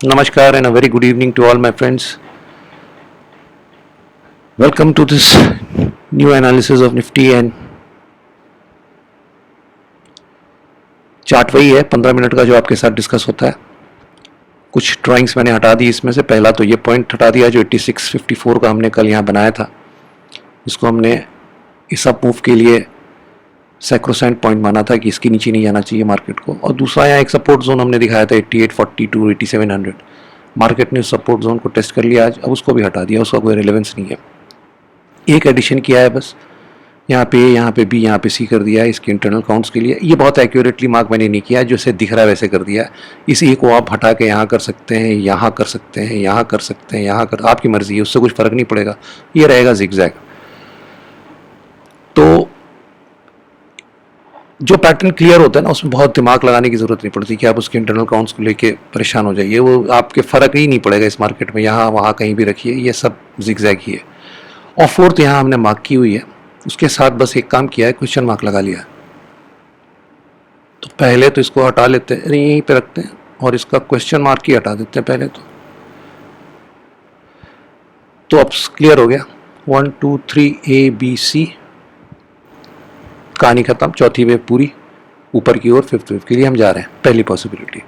Namaskar and a very good evening to all my friends. Welcome to this new analysis of Nifty and chart वही है 15 minute का जो आपके साथ discuss होता है. कुछ ड्राइंग्स मैंने हटा दी इसमें से. पहला तो ये पॉइंट हटा दिया जो 8654 का हमने कल यहाँ बनाया था. इसको हमने इस अप मूव के लिए सैक्रोसेंट पॉइंट माना था कि इसके नीचे नहीं जाना चाहिए मार्केट को. और दूसरा यहाँ एक सपोर्ट जोन हमने दिखाया था 8840 टू 8700. मार्केट ने उस सपोर्ट जोन को टेस्ट कर लिया आज. अब उसको भी हटा दिया, उसका कोई रिलेवेंस नहीं है. एक एडिशन किया है बस, यहाँ पे बी, यहाँ पे सी कर दिया है इसके इंटरनल काउंट्स के लिए. ये बहुत एक्यूरेटली मार्क मैंने नहीं किया है, जैसे दिख रहा है वैसे कर दिया है. इस ए को आप हटा के यहाँ कर सकते हैं, यहाँ कर सकते हैं, यहाँ कर सकते हैं, यहाँ कर, आपकी मर्जी है, उससे कुछ फ़र्क नहीं पड़ेगा. ये रहेगा जिगजैग. तो जो पैटर्न क्लियर होता है ना उसमें बहुत दिमाग लगाने की ज़रूरत नहीं पड़ती कि आप उसके इंटरनल काउंट्स को लेके परेशान हो जाइए. वो आपके फ़र्क ही नहीं पड़ेगा इस मार्केट में. यहाँ वहाँ कहीं भी रखिए, ये सब जिगजैग ही है. और फोर्थ यहाँ हमने मार्क की हुई है, उसके साथ बस एक काम किया है, क्वेश्चन मार्क लगा लिया. तो पहले तो इसको हटा लेते हैं, यहीं पे रखते हैं और इसका क्वेश्चन मार्क ही हटा देते हैं पहले तो अब क्लियर हो गया. 1 2 3 A B C, कहानी खत्म. चौथी वेव पूरी ऊपर की ओर. फिफ्थ वेव के लिए हम जा रहे हैं. पहली पॉसिबिलिटी.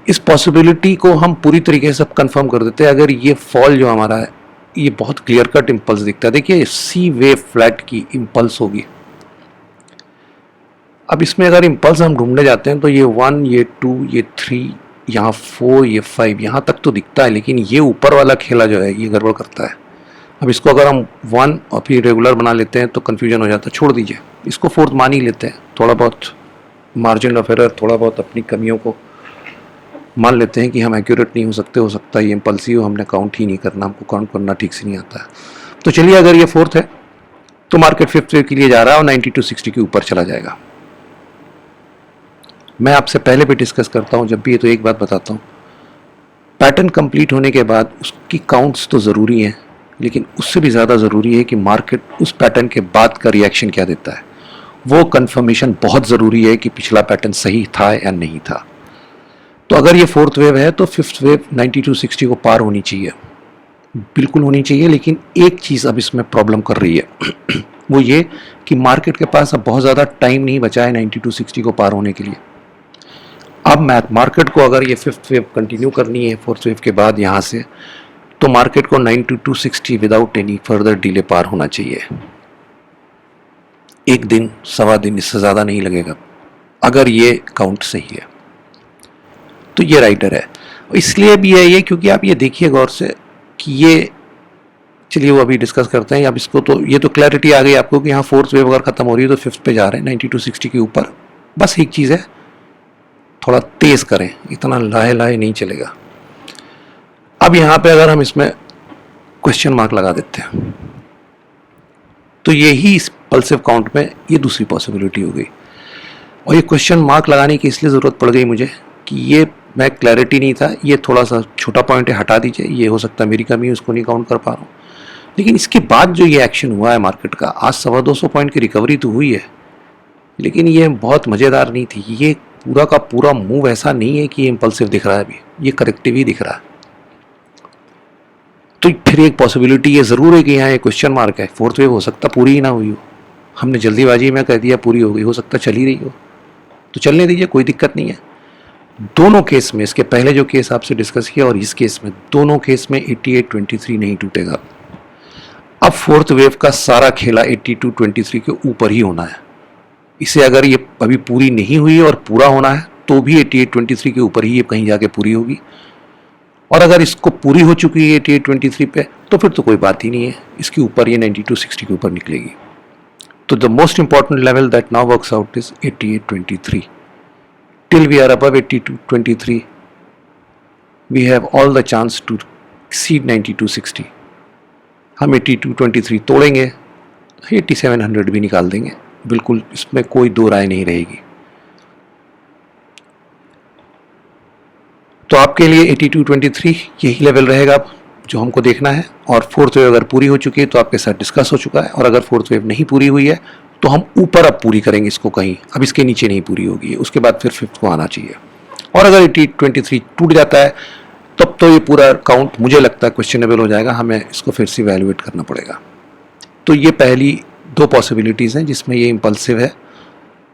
इस पॉसिबिलिटी को हम पूरी तरीके से कंफर्म कर देते हैं अगर ये फॉल जो हमारा है ये बहुत क्लियर कट इम्पल्स दिखता है. देखिए सी वेव फ्लैट की इम्पल्स होगी. अब इसमें अगर इम्पल्स हम ढूंढने जाते हैं तो ये 1, ये 2, ये 3, यहाँ 4, ये 5, यहाँ तक तो दिखता है, लेकिन ये ऊपर वाला खेला जो है ये गड़बड़ करता है. अब इसको अगर हम 1 और फिर रेगुलर बना लेते हैं तो कन्फ्यूजन हो जाता है. छोड़ दीजिए, इसको फोर्थ मान ही लेते हैं. थोड़ा बहुत मार्जिन ऑफ एरर, थोड़ा बहुत अपनी कमियों को मान लेते हैं कि हम एक्यूरेट नहीं हो सकता है ये इम्पल्सिव, हमने काउंट ही नहीं करना, हमको काउंट करना ठीक से नहीं आता है. तो चलिए अगर ये फोर्थ है तो मार्केट फिफ्थ वेव के लिए जा रहा है और 9260 के ऊपर चला जाएगा. मैं आपसे पहले भी डिस्कस करता हूँ जब भी, ये तो एक बात बताता हूँ, पैटर्न कंप्लीट होने के बाद उसकी काउंट्स तो ज़रूरी हैं, लेकिन उससे भी ज़्यादा ज़रूरी है कि मार्केट उस पैटर्न के बाद का रिएक्शन क्या देता है. वो कंफर्मेशन बहुत ज़रूरी है कि पिछला पैटर्न सही था या नहीं था. तो अगर ये फोर्थ वेव है तो फिफ्थ वेव 9260 को पार होनी चाहिए, बिल्कुल होनी चाहिए. लेकिन एक चीज़ अब इसमें प्रॉब्लम कर रही है वो ये कि मार्केट के पास अब बहुत ज़्यादा टाइम नहीं बचा है 9260 को पार होने के लिए. अब मार्केट को अगर ये फिफ्थ वेव कंटिन्यू करनी है फोर्थ वेव के बाद यहाँ से, तो मार्केट को 9260 विदाउट एनी फर्दर डिले पार होना चाहिए. एक दिन, सवा दिन, इससे ज़्यादा नहीं लगेगा अगर ये काउंट सही है. तो ये राइटर है. इसलिए भी है ये क्योंकि आप ये देखिए गौर से कि ये, चलिए वो अभी डिस्कस करते हैं. अब इसको तो ये तो क्लैरिटी आ गई आपको कि यहाँ फोर्थ वेव अगर ख़त्म हो रही है तो फिफ्थ पे जा रहे हैं 9260 के ऊपर. बस एक चीज़ है, थोड़ा तेज़ करें, इतना लाहे लाहे नहीं चलेगा. अब यहाँ पे अगर हम इसमें क्वेश्चन मार्क लगा देते हैं तो यही इस पल्सिव काउंट में ये दूसरी पॉसिबिलिटी हो गई. और ये क्वेश्चन मार्क लगाने की इसलिए ज़रूरत पड़ गई मुझे कि ये मैं क्लैरिटी नहीं था, ये थोड़ा सा छोटा पॉइंट है, हटा दीजिए. ये हो सकता है मेरी कमी है, उसको नहीं काउंट कर पा रहा हूँ. लेकिन इसके बाद जो ये एक्शन हुआ है मार्केट का, आज 250 पॉइंट की रिकवरी तो हुई है, लेकिन ये बहुत मज़ेदार नहीं थी. ये पूरा का पूरा मूव ऐसा नहीं है कि ये इम्पल्सिव दिख रहा है, अभी ये करेक्टिव ही दिख रहा है. तो फिर एक पॉसिबिलिटी ये ज़रूर है कि यहाँ एक क्वेश्चन मार्क है. फोर्थ वेव हो सकता पूरी ही ना हुई हो, हमने जल्दीबाजी में कह दिया पूरी हो गई, हो सकता चल ही रही हो, तो चलने दीजिए, कोई दिक्कत नहीं है. दोनों केस में, इसके पहले जो केस आपसे डिस्कस किया और इस केस में, दोनों केस में 8823 नहीं टूटेगा. अब फोर्थ वेव का सारा खेला 8223 के ऊपर ही होना है. इसे अगर ये अभी पूरी नहीं हुई और पूरा होना है तो भी 8823 के ऊपर ही ये कहीं जाके पूरी होगी. और अगर इसको पूरी हो चुकी है 8823 पे तो फिर तो कोई बात ही नहीं है, इसके ऊपर ये 9260 के ऊपर निकलेगी. तो the most important level that now works out is 8823. Till we are above 8223, we have all the chance to exceed 9260. हम 8223 तोड़ेंगे, 8700 भी निकाल देंगे, बिल्कुल इसमें कोई दो राय नहीं रहेगी. तो आपके लिए 8223 यही लेवल रहेगा जो हमको देखना है. और फोर्थ वेव अगर पूरी हो चुकी है तो आपके साथ डिस्कस हो चुका है, और अगर फोर्थ वेव नहीं पूरी हुई है तो हम ऊपर अब पूरी करेंगे इसको कहीं, अब इसके नीचे नहीं पूरी होगी, उसके बाद फिर फिफ्थ को आना चाहिए. और अगर 8023 टूट जाता है तब तो ये पूरा काउंट मुझे लगता है क्वेश्चनेबल हो जाएगा, हमें इसको फिर से इवैल्यूएट करना पड़ेगा। तो ये पहली दो पॉसिबिलिटीज़ हैं जिसमें ये इम्पल्सिव है,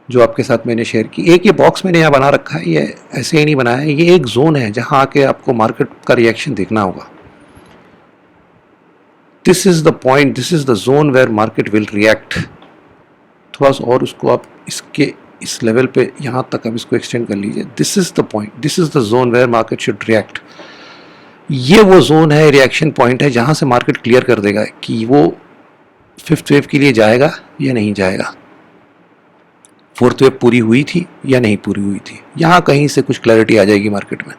जो आपके साथ मैंने शेयर की। एक ये बॉक्स मैंने यहाँ बना रखा है, ये ऐसे ही नहीं बनाया है, ये एक जोन है जहाँ आके आपको मार्केट का रिएक्शन देखना होगा। This is the point, this is the zone where market will react. थोड़ा सा और उसको आप इसके इस लेवल पे यहाँ तक आप इसको एक्सटेंड कर लीजिए। This is the point, this is the zone where market should react. ये वो जोन है, रिएक्शन पॉइंट है जहाँ से मार्केट क्लियर कर देगा कि वो फिफ्थ वेव के लिए जाएगा या नहीं जाएगा, फोर्थ वेव पूरी हुई थी या नहीं पूरी हुई थी। यहाँ कहीं से कुछ क्लैरिटी आ जाएगी मार्केट में।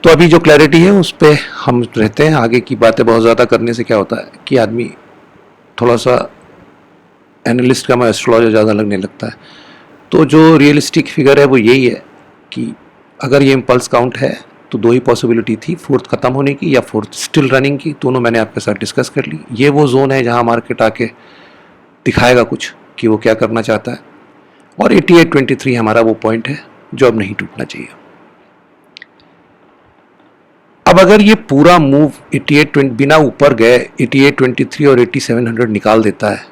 तो अभी जो क्लैरिटी है उस पर हम रहते हैं। आगे की बातें बहुत ज़्यादा करने से क्या होता है कि आदमी थोड़ा सा एनालिस्ट का, मैं एस्ट्रोलॉजर ज़्यादा लगने लगता है। तो जो रियलिस्टिक फिगर है वो यही है कि अगर ये इम्पल्स काउंट है तो दो ही पॉसिबिलिटी थी, फोर्थ ख़त्म होने की या फोर्थ स्टिल रनिंग की। दोनों मैंने आपके साथ डिस्कस कर ली। ये वो जोन है जहाँ मार्केट आके दिखाएगा कुछ कि वो क्या करना चाहता है, और 8823 हमारा वो पॉइंट है जो अब नहीं टूटना चाहिए। अब अगर ये पूरा मूव 88 बिना ऊपर गए 8823 और 8700 निकाल देता है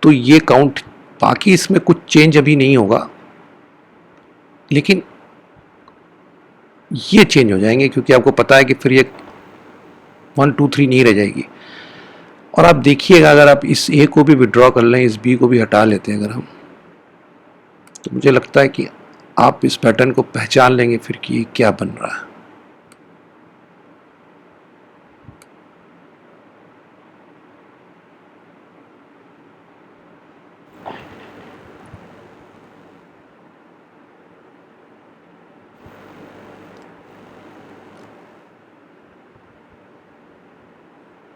तो ये काउंट, बाकी इसमें कुछ चेंज अभी नहीं होगा, लेकिन ये चेंज हो जाएंगे क्योंकि आपको पता है कि फिर ये 1 2 3 नहीं रह जाएगी। और आप देखिएगा, अगर आप इस ए को भी विड्रॉ कर लें, इस बी को भी हटा लेते हैं अगर हम, तो मुझे लगता है कि आप इस पैटर्न को पहचान लेंगे फिर कि ये क्या बन रहा है।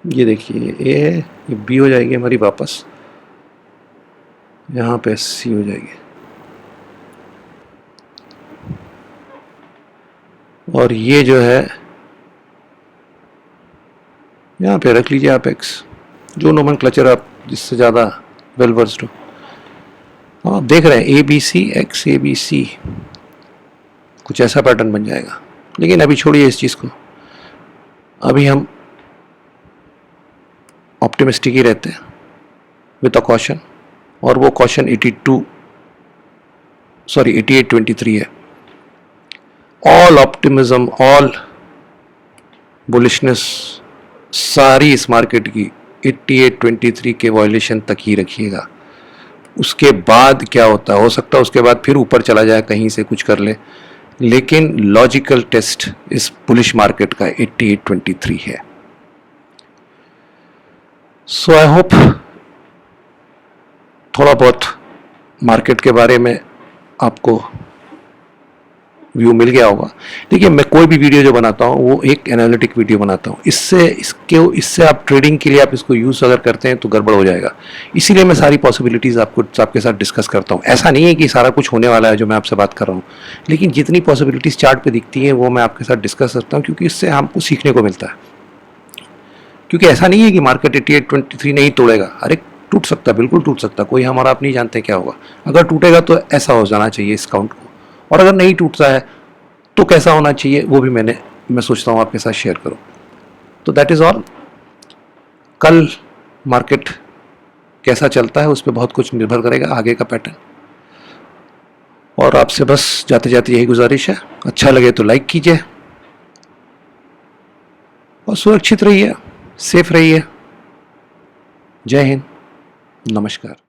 ये देखिए ए है, ये बी हो जाएगी हमारी वापस, यहाँ पे सी हो जाएगी, और ये जो है यहाँ पे रख लीजिए आप एक्स, जो नोमेनक्लेचर आप जिससे ज़्यादा वेल वर्स्ड हो। आप देख रहे हैं A B C X A B C, कुछ ऐसा पैटर्न बन जाएगा। लेकिन अभी छोड़िए इस चीज़ को, अभी हम ऑप्टिमिस्टिक ही रहते हैं विद अ कॉशन, और वो कॉशन 8823 है। ऑल ऑप्टिमिज्म, ऑल बुलिशनेस सारी इस मार्केट की 8823 के वॉल्यूशन तक ही रखिएगा। उसके बाद क्या होता है, हो सकता है उसके बाद फिर ऊपर चला जाए, कहीं से कुछ कर ले, लेकिन लॉजिकल टेस्ट इस बुलिश मार्केट का 8823 है। सो आई होप थोड़ा बहुत मार्केट के बारे में आपको व्यू मिल गया होगा। देखिए, मैं कोई भी वीडियो जो बनाता हूँ वो एक एनालिटिक वीडियो बनाता हूँ। इससे आप ट्रेडिंग के लिए आप इसको यूज़ अगर करते हैं तो गड़बड़ हो जाएगा। इसीलिए मैं सारी पॉसिबिलिटीज़ आपके साथ डिस्कस करता हूँ। ऐसा नहीं है कि सारा कुछ होने वाला है जो मैं आपसे बात कर रहा हूँ, लेकिन जितनी पॉसिबिलिटीज़ चार्ट पर दिखती हैं वो मैं आपके साथ डिस्कस करता हूँ, क्योंकि इससे हमको सीखने को मिलता है। क्योंकि ऐसा नहीं है कि मार्केट 8823 नहीं तोड़ेगा, अरे टूट सकता है, बिल्कुल टूट सकता है, कोई हमारा आप नहीं जानते क्या होगा। अगर टूटेगा तो ऐसा हो जाना चाहिए इस काउंट को, और अगर नहीं टूटता है तो कैसा होना चाहिए वो भी मैं सोचता हूँ आपके साथ शेयर करूँ। तो दैट इज़ ऑल। कल मार्केट कैसा चलता है उस पर बहुत कुछ निर्भर करेगा, आगे का पैटर्न। और आपसे बस जाते जाते यही गुजारिश है, अच्छा लगे तो लाइक कीजिए और सुरक्षित रहिए, सेफ रहिए। जय हिंद, नमस्कार।